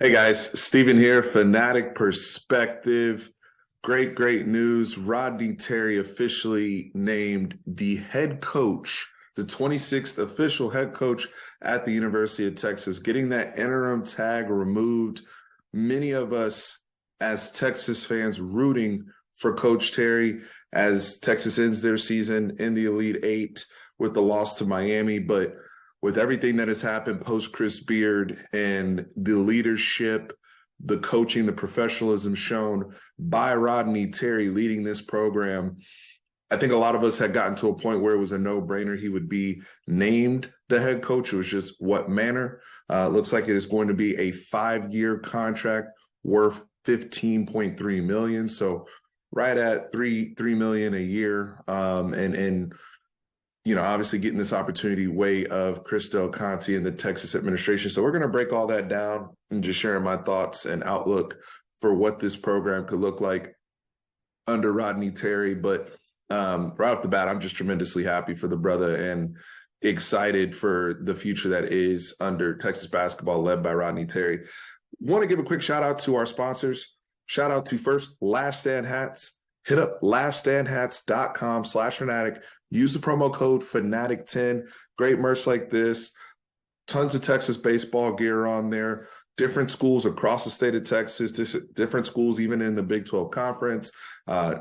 Hey guys, Steven here, Fanatic Perspective. Great news. Rodney Terry officially named the head coach, the 26th official head coach at the University of Texas, getting that interim tag removed. Many of us as Texas fans rooting for Coach Terry as Texas ends their season in the Elite Eight with the loss to Miami, but with everything that has happened post Chris Beard and the leadership, the coaching, the professionalism shown by Rodney Terry leading this program, I think a lot of us had gotten to a point where it was a no-brainer he would be named the head coach. It was just what manner. Looks like it is going to be a 5-year contract worth $15.3 million. So right at $3 million a year. And obviously getting this opportunity way of Chris Del Conte and the Texas administration. So we're going to break all that down and just sharing my thoughts and outlook for what this program could look like under Rodney Terry. But right off the bat, I'm just tremendously happy for the brother and excited for the future that is under Texas basketball led by Rodney Terry. Want to give a quick shout out to our sponsors. Shout out to first Last Stand Hats. Hit up laststandhats.com/fanatic. Use the promo code Fanatic10. Great merch like this. Tons of Texas baseball gear on there. Different schools across the state of Texas, different schools even in the Big 12 Conference.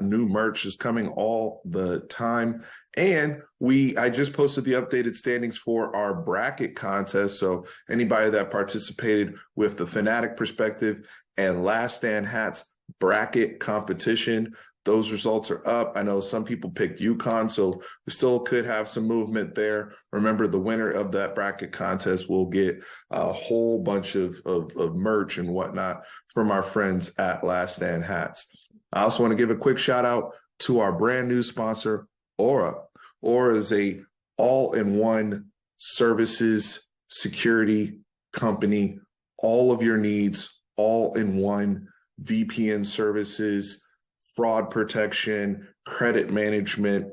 New merch is coming all the time. And I just posted the updated standings for our bracket contest. So anybody that participated with the Fanatic Perspective and Last Stand Hats bracket competition, those results are up. I know some people picked UConn, so we still could have some movement there. Remember, the winner of that bracket contest will get a whole bunch of merch and whatnot from our friends at Last Stand Hats. I also want to give a quick shout out to our brand new sponsor, Aura. Aura is a all-in-one services security company. All of your needs, all in one. VPN services, fraud protection, credit management.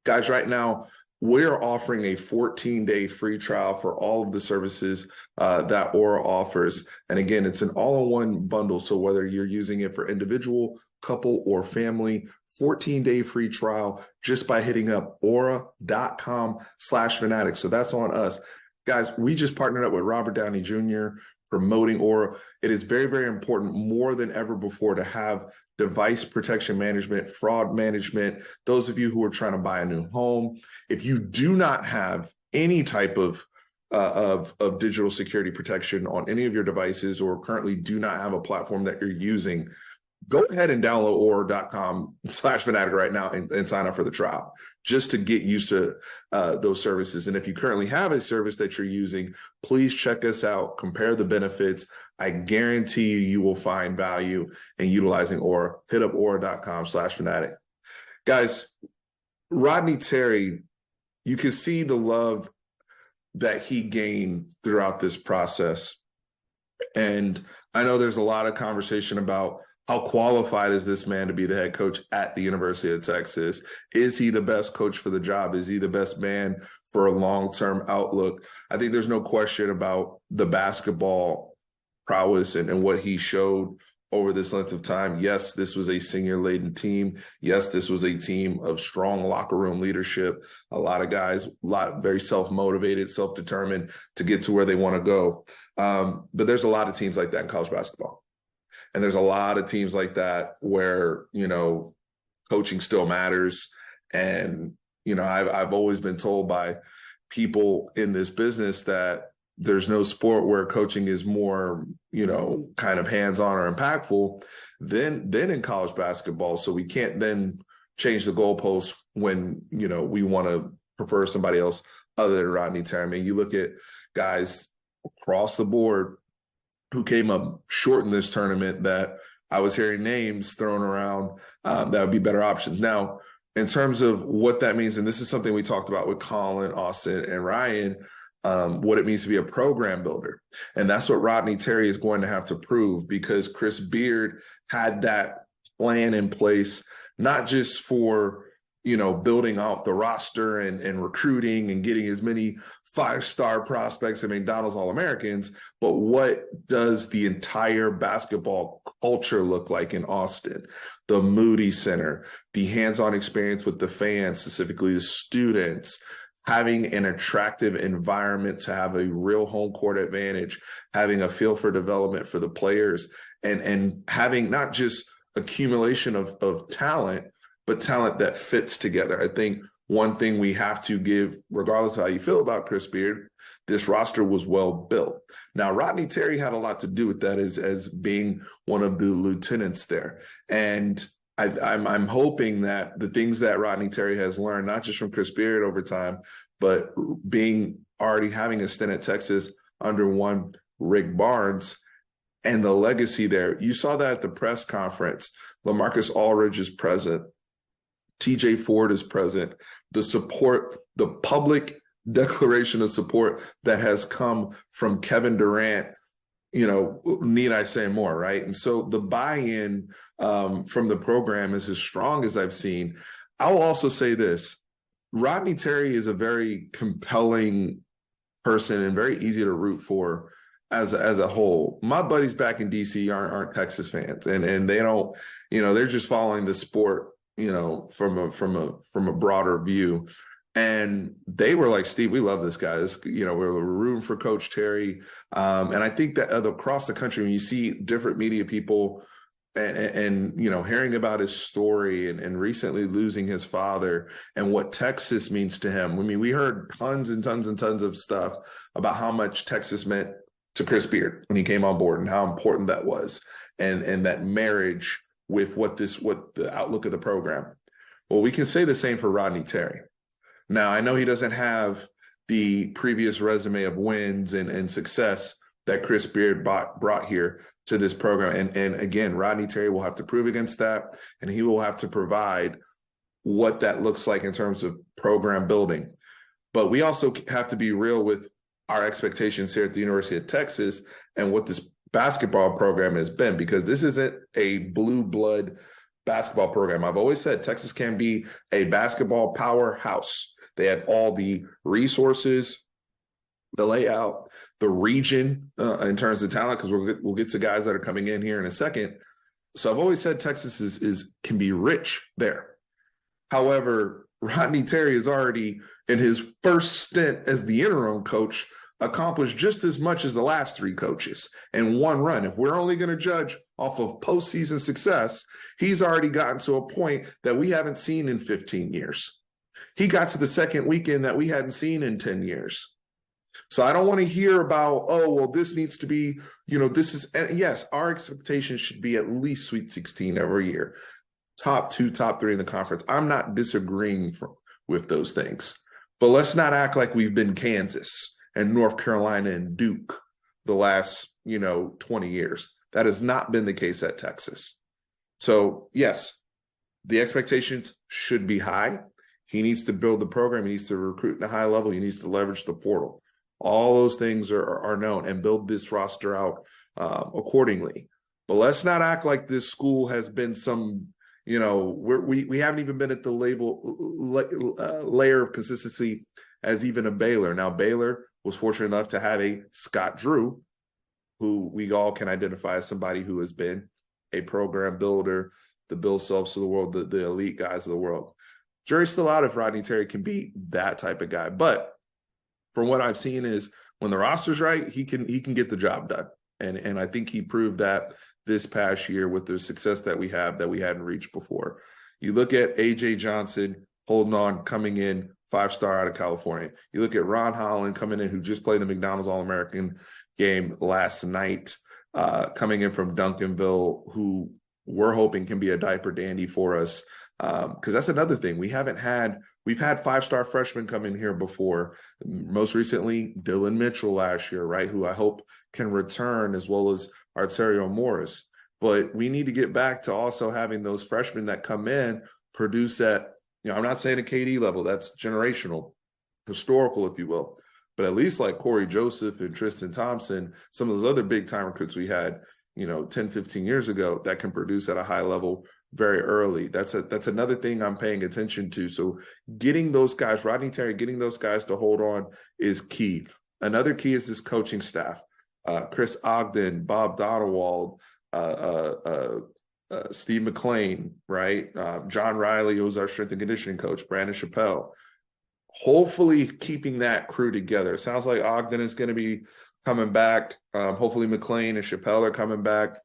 Guys, right now, we're offering a 14-day free trial for all of the services that Aura offers. And again, it's an all-in-one bundle. So whether you're using it for individual, couple, or family, 14-day free trial just by hitting up aura.com/fanatic. So that's on us. Guys, we just partnered up with Robert Downey Jr., promoting Aura. It is very, very important more than ever before to have device protection management, fraud management. Those of you who are trying to buy a new home, if you do not have any type of digital security protection on any of your devices or currently do not have a platform that you're using, go ahead and download aura.com/fanatic right now and sign up for the trial just to get used to those services. And if you currently have a service that you're using, please check us out, compare the benefits. I guarantee you will find value in utilizing Aura. Hit up aura.com/fanatic. Guys, Rodney Terry, you can see the love that he gained throughout this process. And I know there's a lot of conversation about how qualified is this man to be the head coach at the University of Texas? Is he the best coach for the job? Is he the best man for a long-term outlook? I think there's no question about the basketball prowess and what he showed over this length of time. Yes, this was a senior-laden team. Yes, this was a team of strong locker room leadership. A lot of guys, very self-motivated, self-determined to get to where they want to go. But there's a lot of teams like that in college basketball. And there's a lot of teams like that where, coaching still matters. And, I've always been told by people in this business that there's no sport where coaching is more, kind of hands-on or impactful than in college basketball. So we can't then change the goalposts when, we want to prefer somebody else other than Rodney Terry. I mean, you look at guys across the board who came up short in this tournament that I was hearing names thrown around that would be better options. Now, in terms of what that means, and this is something we talked about with Colin, Austin, and Ryan, what it means to be a program builder. And that's what Rodney Terry is going to have to prove, because Chris Beard had that plan in place, not just for building out the roster and recruiting and getting as many 5-star prospects and McDonald's All-Americans, but what does the entire basketball culture look like in Austin? The Moody Center, the hands-on experience with the fans, specifically the students, having an attractive environment to have a real home court advantage, having a feel for development for the players, and having not just accumulation of talent, but talent that fits together. I think one thing we have to give, regardless of how you feel about Chris Beard, this roster was well built. Now, Rodney Terry had a lot to do with that as being one of the lieutenants there. And I'm hoping that the things that Rodney Terry has learned, not just from Chris Beard over time, but already having a stint at Texas under one Rick Barnes and the legacy there. You saw that at the press conference. LaMarcus Aldridge is present. TJ Ford is present. The support, the public declaration of support that has come from Kevin Durant, need I say more, right? And so the buy-in from the program is as strong as I've seen. I will also say this. Rodney Terry is a very compelling person and very easy to root for as a whole. My buddies back in DC aren't Texas fans, and they don't, they're just following the sport, from a broader view. And they were like, Steve, we love this guy. We're rooting for Coach Terry. And I think that across the country, when you see different media people and hearing about his story and recently losing his father and what Texas means to him. I mean, we heard tons and tons and tons of stuff about how much Texas meant to Chris Beard when he came on board and how important that was, and that marriage with what the outlook of the program. Well, we can say the same for Rodney Terry. Now, I know he doesn't have the previous resume of wins and success that Chris Beard brought here to this program. And again, Rodney Terry will have to prove against that, and he will have to provide what that looks like in terms of program building. But we also have to be real with our expectations here at the University of Texas and what this basketball program has been, because this isn't a blue blood basketball program. I've always said Texas can be a basketball powerhouse. They had all the resources, the layout, the region in terms of talent, because we'll get to guys that are coming in here in a second. So I've always said Texas can be rich there. However, Rodney Terry is already in his first stint as the interim coach accomplished just as much as the last three coaches in one run. If we're only going to judge off of postseason success, he's already gotten to a point that we haven't seen in 15 years. He got to the second weekend that we hadn't seen in 10 years. So I don't want to hear about, this needs to be, and yes, our expectations should be at least Sweet 16 every year. Top 2, top 3 in the conference. I'm not disagreeing with those things. But let's not act like we've been Kansas and North Carolina and Duke the last, 20 years. That has not been the case at Texas. So, yes, the expectations should be high. He needs to build the program. He needs to recruit at a high level. He needs to leverage the portal. All those things are known, and build this roster out accordingly. But let's not act like this school has been some, we haven't even been at the layer of consistency as even a Baylor. Now, Baylor was fortunate enough to have a Scott Drew, who we all can identify as somebody who has been a program builder, the Bill Selfs of the world, the elite guys of the world. Jury's still out if Rodney Terry can be that type of guy. But from what I've seen is when the roster's right, he can get the job done. And I think he proved that this past year with the success that we hadn't reached before. You look at A.J. Johnson holding on, coming in 5-star out of California. You look at Ron Holland coming in, who just played the McDonald's All-American game last night, coming in from Duncanville, who we're hoping can be a diaper dandy for us. Because that's another thing. We've had 5-star freshmen come in here before, most recently Dylan Mitchell last year, right, who I hope can return, as well as Arterio Morris. But we need to get back to also having those freshmen that come in produce at, I'm not saying a KD level, that's generational, historical, if you will, but at least like Corey Joseph and Tristan Thompson, some of those other big time recruits we had, 10, 15 years ago that can produce at a high level very early. That's another thing I'm paying attention to. So getting those guys, Rodney Terry, getting those guys to hold on is key. Another key is this coaching staff. Chris Ogden, Bob Donewald, Steve McLean, right? John Riley, who was our strength and conditioning coach, Brandon Chappelle. Hopefully keeping that crew together. It sounds like Ogden is going to be coming back. Hopefully McLean and Chappelle are coming back.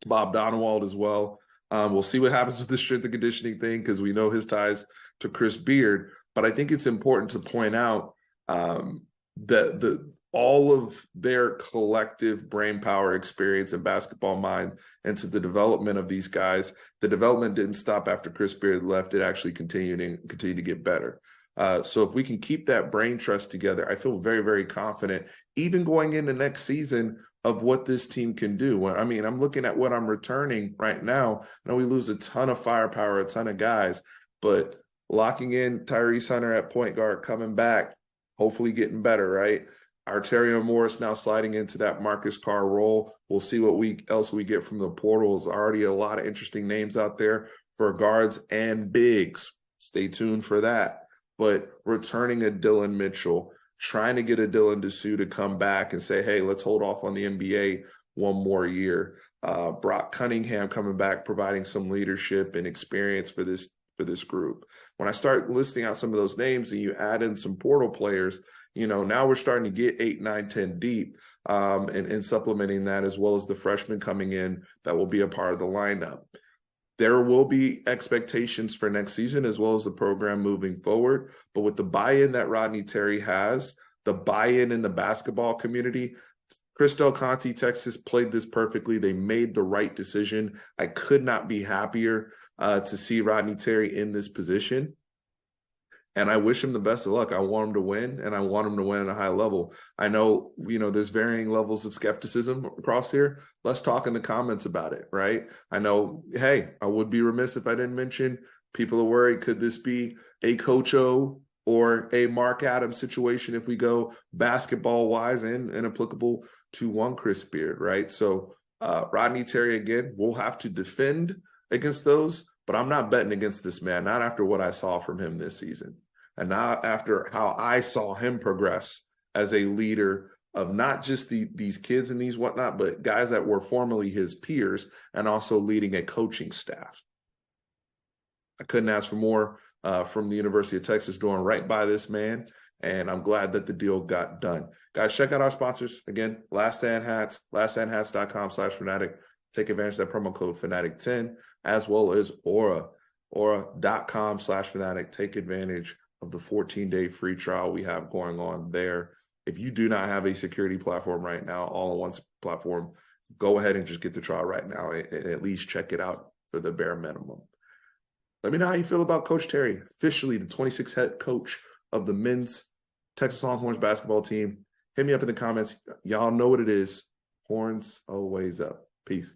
Bob Donewald as well. We'll see what happens with the strength and conditioning thing because we know his ties to Chris Beard. But I think it's important to point out that all of their collective brain power, experience, and basketball mind into the development of these guys. The development didn't stop after Chris Beard left. It actually continued to get better. So if we can keep that brain trust together, I feel very, very confident, even going into next season, of what this team can do. I mean, I'm looking at what I'm returning right now. I know we lose a ton of firepower, a ton of guys, but locking in Tyrese Hunter at point guard, coming back, hopefully getting better, right? Arterio Morris now sliding into that Marcus Carr role. We'll see what else we get from the portal. There's already a lot of interesting names out there for guards and bigs. Stay tuned for that. But returning a Dylan Mitchell, trying to get a Dylan Dessou to come back and say, hey, let's hold off on the NBA one more year. Brock Cunningham coming back, providing some leadership and experience for this group. When I start listing out some of those names and you add in some portal players, now we're starting to get 8, 9, 10 deep, and supplementing that, as well as the freshmen coming in that will be a part of the lineup. There will be expectations for next season as well as the program moving forward. But with the buy-in that Rodney Terry has, the buy-in in the basketball community, Chris Del Conte, Texas played this perfectly. They made the right decision. I could not be happier to see Rodney Terry in this position. And I wish him the best of luck. I want him to win, and I want him to win at a high level. I know, there's varying levels of skepticism across here. Let's talk in the comments about it, right? I know, hey, I would be remiss if I didn't mention people are worried, could this be a Coach O or a Mark Adams situation if we go basketball-wise and applicable to one Chris Beard, right? So Rodney Terry, again, we'll have to defend against those, but I'm not betting against this man, not after what I saw from him this season. And not after how I saw him progress as a leader of not just these kids and these whatnot, but guys that were formerly his peers and also leading a coaching staff. I couldn't ask for more from the University of Texas doing right by this man, and I'm glad that the deal got done. Guys, check out our sponsors. Again, Last Stand Hats, laststandhats.com/Fanatic. Take advantage of that promo code Fanatic10, as well as Aura, aura.com/Fanatic. Take advantage of the 14-day free trial we have going on there. If you do not have a security platform right now, all-in-one platform, go ahead and just get the trial right now and at least check it out for the bare minimum. Let me know how you feel about Coach Terry, officially the 26th head coach of the men's Texas Longhorns basketball team. Hit me up in the comments. Y'all know what it is. Horns always up. Peace.